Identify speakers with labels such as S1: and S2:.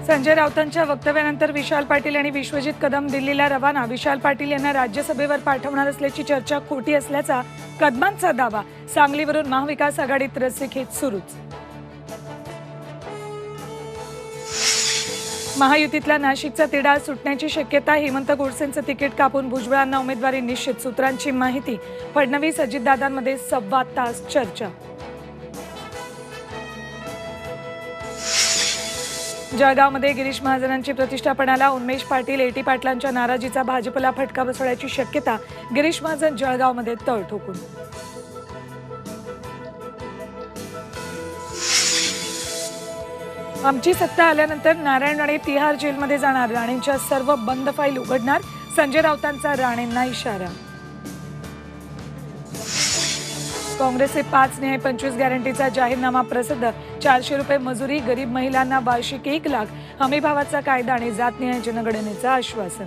S1: संजय राऊतांच्या वक्तव्यानंतर विशाल पाटील आणि विश्वजित कदम दिल्लीला रवाना। विशाल पाटील यांना राज्यसभेवर पाठवणार असल्याची चर्चा खोटी असल्याचा कदमांचा दावा। सांगलीवरून महाविकास आघाडीत रस्सीखेच सुरूच। महायुतीतला नाशिकचा तिढा सुटण्याची शक्यता। हेमंत गोडसेंचं तिकीट कापून भुजबळांना उमेदवारी निश्चित। सूत्रांची माहिती। फडणवीस अजितदादांमध्ये 1.25 तास चर्चा। जळगावमध्ये गिरीश महाजनांची प्रतिष्ठा पणाला। उन्मेष पाटील एटी पाटलांच्या नाराजीचा भाजपला फटका बसण्याची शक्यता। गिरीश महाजन जळगावमध्ये तळ ठोकून। आमची सत्ता आल्यानंतर नारायण राणे तिहार जेलमध्ये जाणार। राणेंच्या सर्व बंद फाईल उघडणार। संजय राऊतांचा राणेंना इशारा। काँग्रेसचे 5 न्याय 25 गॅरंटीचा जाहीरनामा प्रसिद्ध। 400 रुपये मजुरी, गरीब महिलांना वार्षिक 1 लाख, हमीभावाचा कायदा आणि जातनिहाय जनगणनेचं आश्वासन।